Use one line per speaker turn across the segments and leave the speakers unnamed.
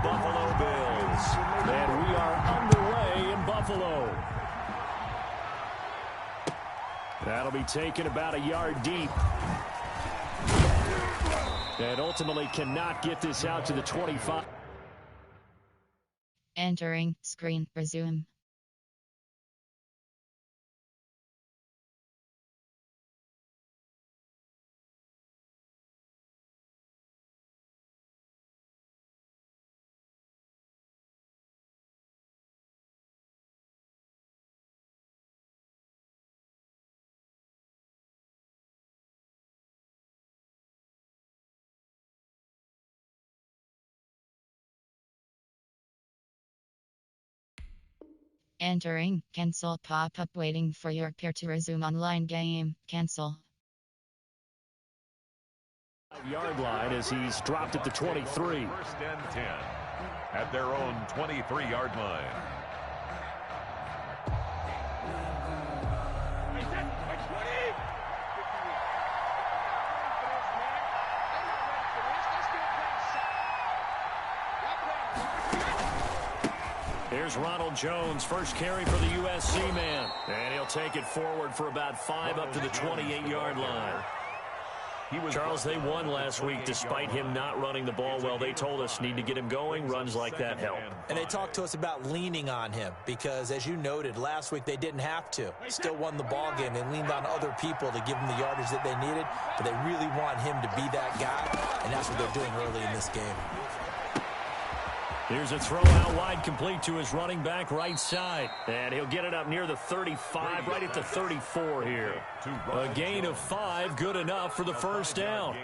Buffalo Bills. And we are underway in Buffalo. That'll be taken about a yard deep. And ultimately cannot get this out to the 25.
Entering screen resume. Entering cancel pop-up waiting for your peer to resume online game. Cancel.
5-yard line as he's dropped at the 23.
First and 10 at their own 23-yard line.
Here's Ronald Jones, first carry for the USC man. And he'll take it forward for about 5 up to the 28-yard line. Charles, they won last week despite him not running the ball well. They told us need to get him going. Runs like that help.
And they talked to us about leaning on him because, as you noted, last week they didn't have to. Still won the ball game. They leaned on other people to give them the yardage that they needed, but they really want him to be that guy, and that's what they're doing early in this game.
Here's a throw out wide, complete to his running back right side. And he'll get it up near the 35, right at the 34 here. A gain of 5, good enough for the first down.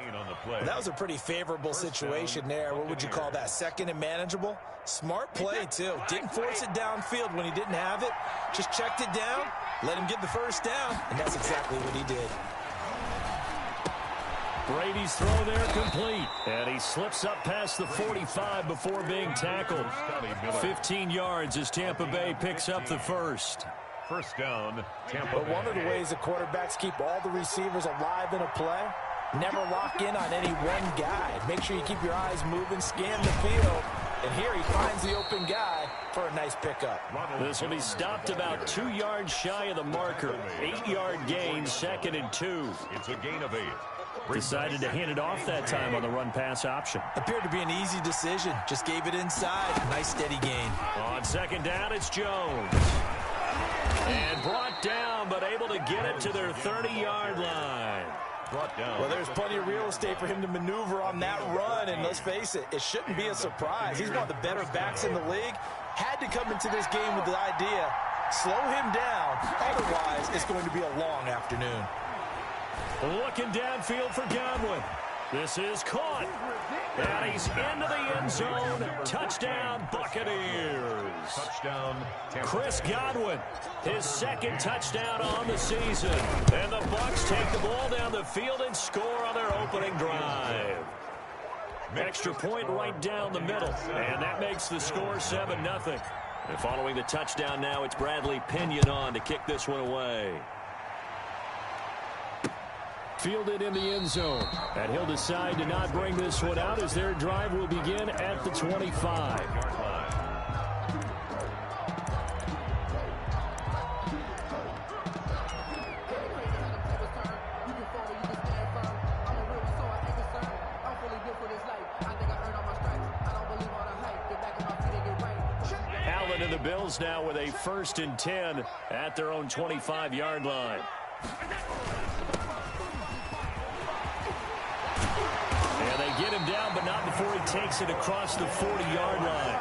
Well, that was a pretty favorable situation there. What would you call that? Second and manageable? Smart play, too. Didn't force it downfield when he didn't have it. Just checked it down, let him get the first down, and that's exactly what he did.
Brady's throw there complete. And he slips up past the 45 before being tackled. 15 yards as Tampa Bay picks up the first.
First down, Tampa
But
Bay.
one of the ways the quarterbacks keep all the receivers alive in a play, never lock in on any one guy. Make sure you keep your eyes moving, scan the field. And here he finds the open guy for a nice pickup.
This will be stopped about 2 yards shy of the marker. 8-yard gain, 2nd and 2.
It's a gain of 8.
Decided to hand it off that time on the run-pass option.
Appeared to be an easy decision. Just gave it inside. Nice steady gain.
On 2nd down, it's Jones. And brought down, but able to get it to their 30-yard line.
Brought down.
Well, there's plenty of real estate for him to maneuver on that run. And let's face it, it shouldn't be a surprise. He's one of the better backs in the league. Had to come into this game with the idea, slow him down. Otherwise, it's going to be a long afternoon.
Looking downfield for Godwin. This is caught. And he's into the end zone. Touchdown, Buccaneers.
Touchdown, Tampa
Chris
Bay.
Godwin, his 2nd touchdown on the season. And the Bucs take the ball down the field and score on their opening drive. Extra point right down the middle. And that makes the score 7-0. And following the touchdown now, it's Bradley Pinion on to kick this one away. Fielded in the end zone. And he'll decide to not bring this one out as their drive will begin at the 25. Allen and the Bills now with a 1st and 10 at their own 25-yard line. Get him down, but not before he takes it across the 40-yard line.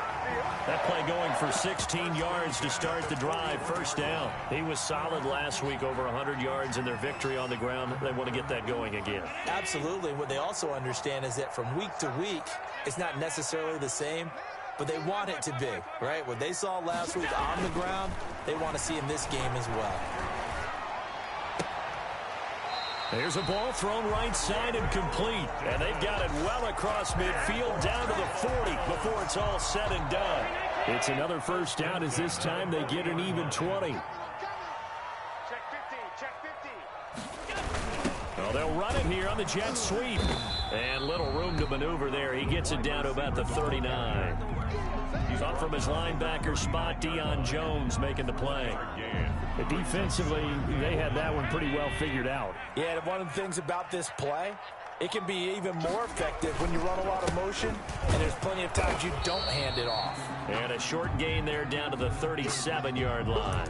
That play going for 16 yards to start the drive. First down. He was solid last week, over 100 yards in their victory on the ground. They want to get that going again.
Absolutely. What they also understand is that from week to week, it's not necessarily the same, but they want it to be, right? What they saw last week on the ground, they want to see in this game as well.
There's a ball thrown right side and complete. And they've got it well across midfield down to the 40 before it's all said and done. It's another first down as this time they get an even 20. Well, they'll run it here on the jet sweep. And little room to maneuver there. He gets it down to about the 39. out from his linebacker spot. Deion Jones making the play.
Defensively, they had that one pretty well figured out.
Yeah, and one of the things about this play, it can be even more effective when you run a lot of motion, and there's plenty of times you don't hand it off.
And a short gain there down to the 37-yard line.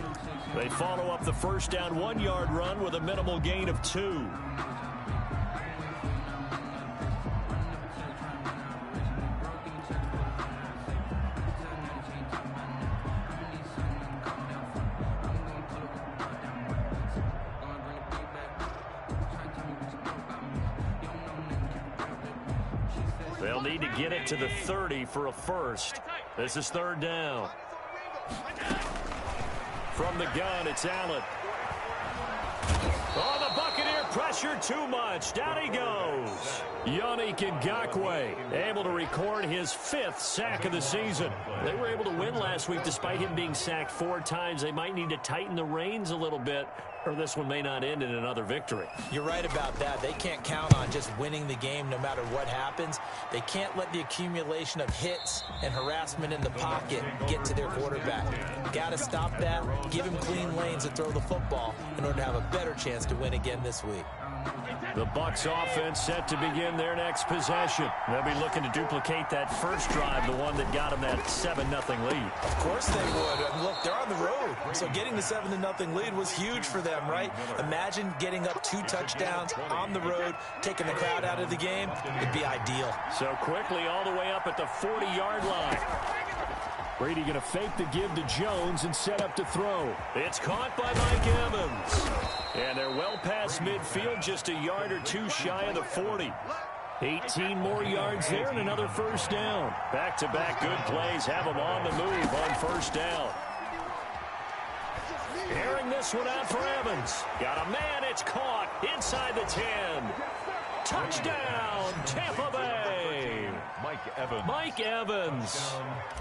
They follow up the first down 1-yard run with a minimal gain of 2. They'll need to get it to the 30 for a first. This is third down. From the gun, it's Allen. Oh, the Buccaneer pressure too much. Down he goes. Yannick Ngakoue able to record his 5th sack of the season. They were able to win last week despite him being sacked 4 times. They might need to tighten the reins a little bit, or this one may not end in another victory.
You're right about that. They can't count on just winning the game no matter what happens. They can't let the accumulation of hits and harassment in the pocket get to their quarterback. Got to stop that, give him clean lanes to throw the football in order to have a better chance to win again this week.
The Bucs offense set to begin their next possession. They'll be looking to duplicate that first drive, the one that got them that 7-0 lead.
Of course they would. And look, they're on the road. So getting the 7-0 lead was huge for them, right? Imagine getting up 2 touchdowns on the road, taking the crowd out of the game. It'd be ideal.
So quickly all the way up at the 40-yard line.
Brady going to fake the give to Jones and set up to throw.
It's caught by Mike Evans. And they're well past midfield, just a yard or 2 shy of the 40. 18 more yards there and another first down. Back-to-back good plays have them on the move on first down. Airing this one out for Evans. Got a man, it's caught inside the 10. Touchdown, Tampa Bay. Mike Evans,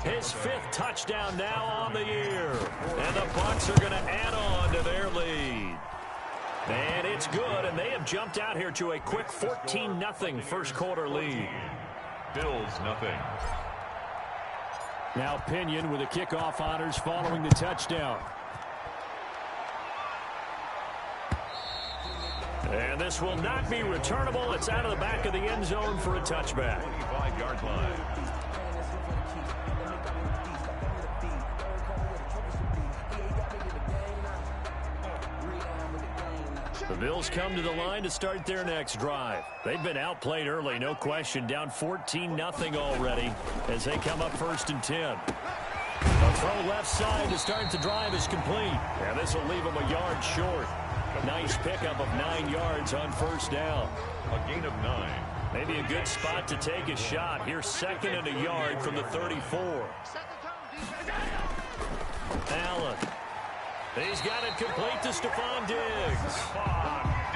his 5th touchdown now on the year. And the Bucs are going to add on to their lead. And it's good, and they have jumped out here to a quick 14-0 first quarter lead.
Bills nothing.
Now Pinion with the kickoff honors following the touchdown.
And this will not be returnable. It's out of the back of the end zone for a touchback.
25-yard line.
The Bills come to the line to start their next drive. They've been outplayed early, no question. Down 14-0 already as they come up 1st and 10. A throw left side to start the drive is complete. And this will leave them a yard short. A nice pickup of 9 yards on first down.
A gain of 9.
Maybe a good spot to take a shot. Here's 2nd and a yard from the 34. Allen. He's got it complete to Stephon Diggs.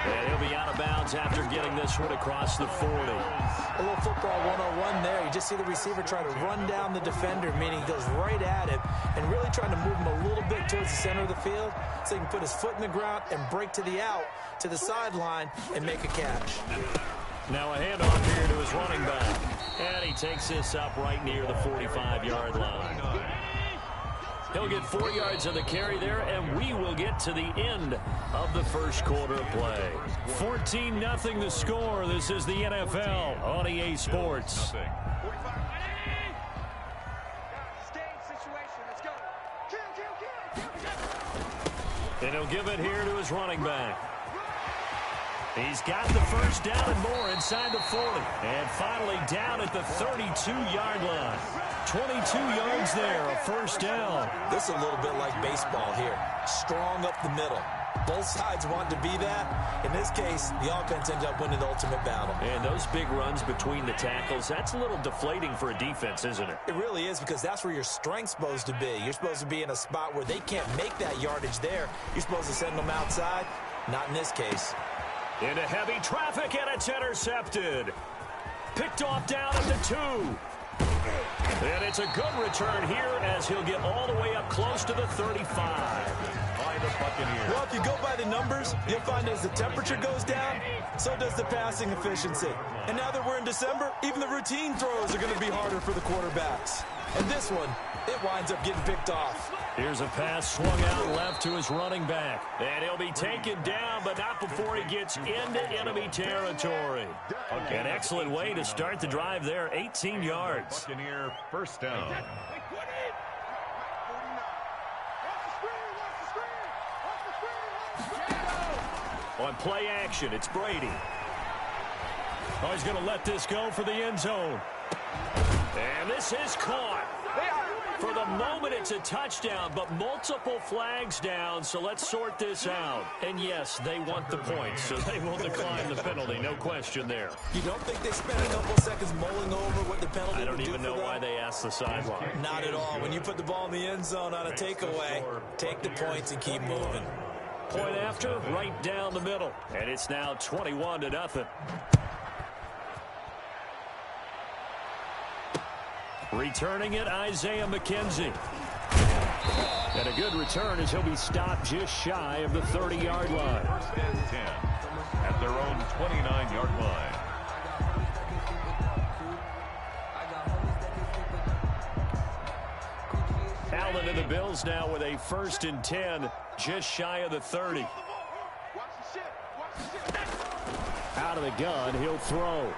And he'll be out of bounds after getting this one across the 40.
A little football 101 there. You just see the receiver try to run down the defender, meaning he goes right at him and really trying to move him a little bit towards the center of the field so he can put his foot in the ground and break to the out, to the sideline, and make a catch.
Now a handoff here to his running back. And he takes this up right near the 45-yard line. He'll get 4 yards of the carry there, and we will get to the end of the first quarter of play. 14-0 the score. This is the NFL on EA Sports. And he'll give it here to his running back. He's got the first down and more inside the 40. And finally down at the 32-yard line. 22 yards there, a first down.
This is a little bit like baseball here. Strong up the middle. Both sides want to be that. In this case, the offense ends up winning the ultimate battle.
And those big runs between the tackles, that's a little deflating for a defense, isn't it?
It really is, because that's where your strength's supposed to be. You're supposed to be in a spot where they can't make that yardage there. You're supposed to send them outside. Not in this case.
Into heavy traffic, and it's intercepted. Picked off down at the 2. And it's a good return here as he'll get all the way up close to the 35.
By the Buccaneers.
Well, if you go by the numbers, you'll find as the temperature goes down, so does the passing efficiency. And now that we're in December, even the routine throws are going to be harder for the quarterbacks. And this one, it winds up getting picked off.
Here's a pass swung out left to his running back. And he'll be taken down, but not before he gets into enemy territory. An excellent way to start the drive there, 18 yards.
Buccaneer first down.
On play action, it's Brady. Oh, he's going to let this go for the end zone. And this is caught. For the moment, it's a touchdown, but multiple flags down, so let's sort this out. And yes, they want the points, so they will decline the penalty, no question there.
You don't think they spent a couple seconds mulling over what the penalty
I don't even know
them?
why they asked the sideline.
Not at all. When you put the ball in the end zone on a takeaway, take the points and keep moving.
Point after, right down the middle. And it's now 21-0. Returning it, Isaiah McKenzie. And a good return as he'll be stopped just shy of the 30-yard line.
First and 10 at their own 29-yard line.
Allen and the Bills now with a 1st and 10, just shy of the 30. Out of the gun, he'll throw.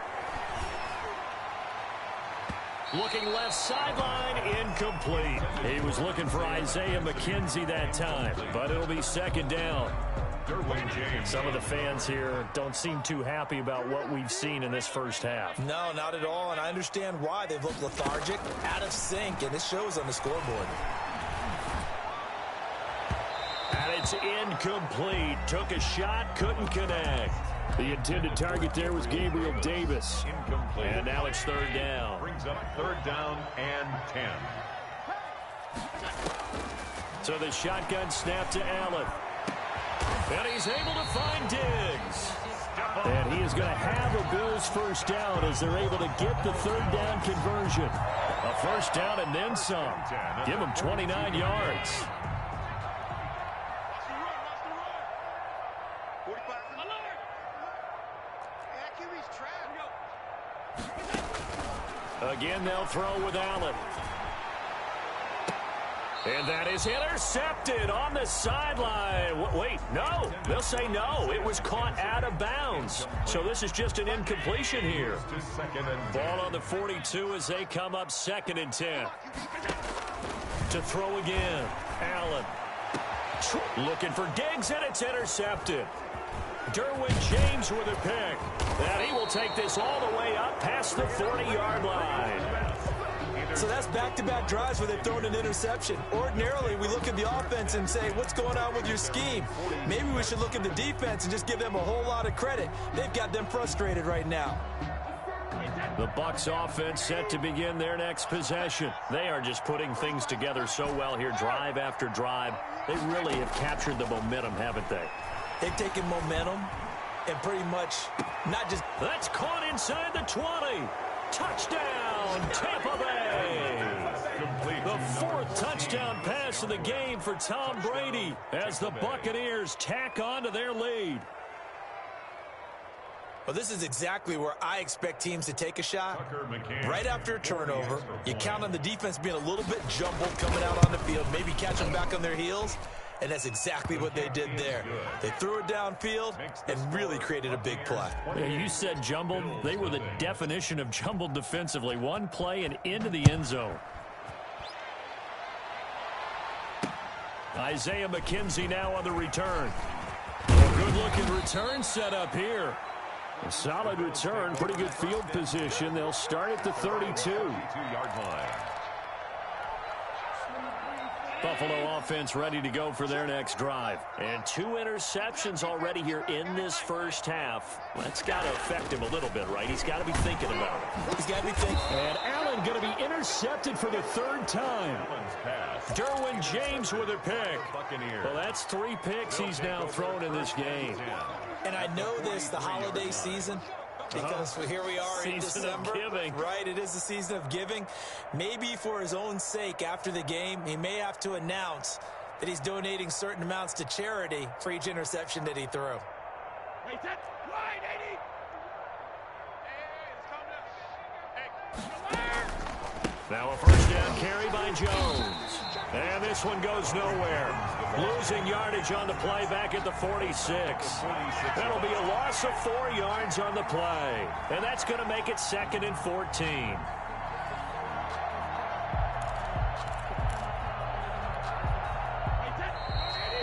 Looking left sideline, incomplete. He was looking for Isaiah McKenzie that time, but it'll be 2nd down. Some of the fans here don't seem too happy about what we've seen in this first half.
No, not at all, and I understand why. They've looked lethargic, out of sync, and it shows on the scoreboard.
And it's incomplete. Took a shot, couldn't connect. The intended target there was Gabriel Davis.
Incomplete.
And now it's 3rd down.
Brings up 3rd down and 10.
So the shotgun snap to Allen. And he's able to find Diggs. And he is going to have a Bills 1st down as they're able to get the 3rd down conversion. A 1st down and then some. Give him 29 yards. Again, they'll throw with Allen. And that is intercepted on the sideline. Wait, no. They'll say no. It was caught out of bounds. So this is just an incompletion here. Ball on the 42 as they come up 2nd and 10. To throw again. Allen. Looking for Diggs, and it's intercepted. Derwin James with a pick. And he will take this all the way up past the 40-yard line.
So that's back-to-back drives where they've thrown an interception. Ordinarily, we look at the offense and say, what's going on with your scheme? Maybe we should look at the defense and just give them a whole lot of credit. They've got them frustrated right now.
The Bucs offense set to begin their next possession. They are just putting things together so well here, drive after drive. They really have captured the momentum, haven't they?
They've taken momentum and pretty much not just...
That's caught inside the 20. Touchdown, Tampa Bay. The 4th touchdown pass of the game for Tom Brady as the Buccaneers tack on to their lead.
Well, this is exactly where I expect teams to take a shot. Right after a turnover, you count on the defense being a little bit jumbled coming out on the field, maybe catch them back on their heels, and that's exactly what they did there. They threw it downfield and really created a big play.
Yeah, you said jumbled. They were the definition of jumbled defensively. One play and into the end zone. Isaiah McKenzie now on the return. Good-looking return set up here. A solid return, pretty good field position. They'll start at the 32-yard line. Buffalo offense ready to go for their next drive. And 2 interceptions already here in this first half. That's got to affect him a little bit, right? He's got to be thinking about it.
He's got to be thinking.
And Allen going to be intercepted for the 3rd time.
Derwin James with a pick. Well, that's 3 picks he's now thrown in this game.
And I know this, the holiday season, because here we are in December. Right, it is the season of giving. Maybe for his own sake after the game, he may have to announce that he's donating certain amounts to charity for each interception that he threw.
Now a 1st down carry by Jones. And this one goes nowhere. Losing yardage on the play back at the 46. That'll be a loss of 4 yards on the play. And that's going to make it 2nd and 14.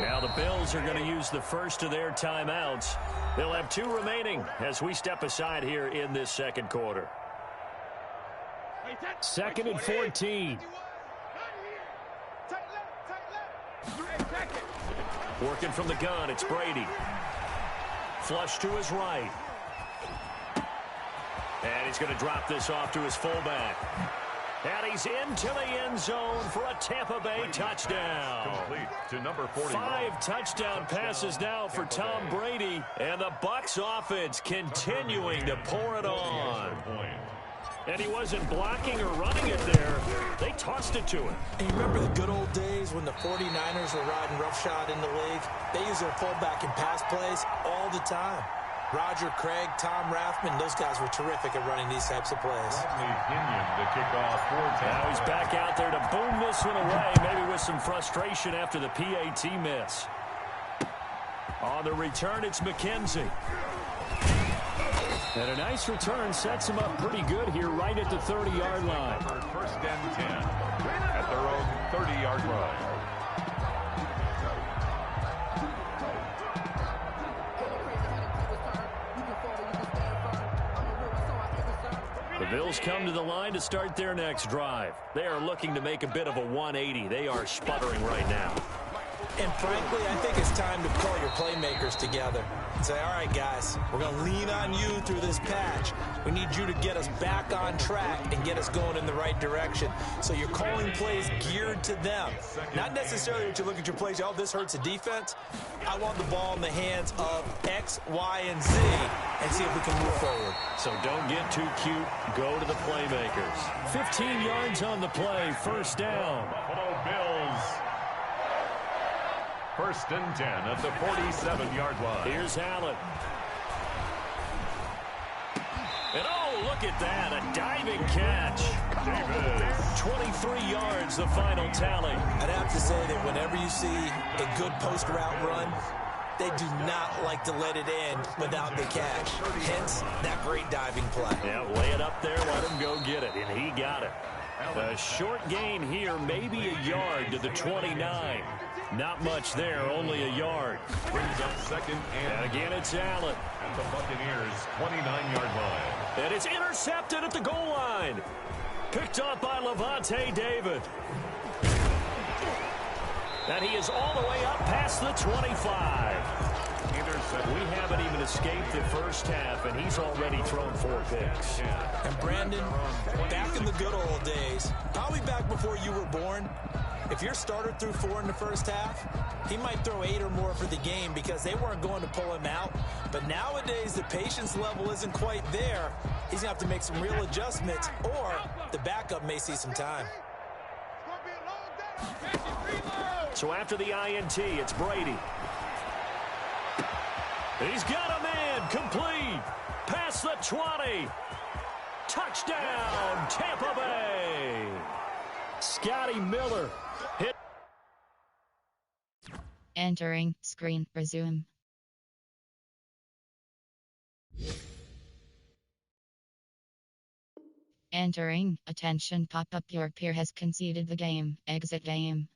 Now the Bills are going to use the first of their timeouts. They'll have 2 remaining as we step aside here in this second quarter.
2nd and 14.
Working from the gun, it's Brady. Flush to his right. And he's going to drop this off to his fullback. And he's into the end zone for a Tampa Bay touchdown.
Complete to number 40.
5 touchdown passes now for Tom Brady. And the Bucs offense continuing to pour it on. And he wasn't blocking or running it there. They tossed it to him.
And you remember the good old days when the 49ers were riding roughshod in the league? They used their fullback in pass plays all the time. Roger Craig, Tom Rathman, those guys were terrific at running these types of plays.
The kickoff for
now he's back out there to boom this one away, maybe with some frustration after the PAT miss. On the return, it's McKenzie.
And a nice return sets him up pretty good here right at the 30-yard line.
1st and 10 at their own 30-yard line.
The Bills come to the line to start their next drive. They are looking to make a bit of a 180. They are sputtering right now.
And frankly, I think it's time to call your playmakers together and say, all right, guys, we're going to lean on you through this patch. We need you to get us back on track and get us going in the right direction. So you're calling plays geared to them. Not necessarily what you look at your plays, oh, this hurts the defense. I want the ball in the hands of X, Y, and Z and see if we can move forward.
So don't get too cute. Go to the playmakers.
15 yards on the play, 1st down.
Buffalo Bills. 1st and 10 at the 47-yard line.
Here's Allen. And oh, look at that, a diving catch.
Davis.
23 yards, the final tally.
I'd have to say that whenever you see a good post route run, they do not like to let it end without the catch. Hence, that great diving play.
Yeah, lay it up there, let him go get it, and he got it. A short gain here, maybe a yard to the 29. Not much there, only a yard.
Brings up 2nd and
again, it's Allen.
at the Buccaneers' 29-yard line.
And it's intercepted at the goal line. Picked up by Levante David. And he is all the way up past the 25. We haven't even escaped the first half, and he's already thrown 4 picks.
And Brandon, back in the good old days, probably back before you were born, if your starter threw 4 in the first half, he might throw 8 or more for the game because they weren't going to pull him out. But nowadays, the patience level isn't quite there. He's going to have to make some real adjustments, or the backup may see some time.
So after the INT, it's Brady. He's got a man, complete, past the 20. Touchdown, Tampa Bay.
Scotty Miller hit.
Entering screen, resume. Entering, attention pop-up, your peer has conceded the game, exit game.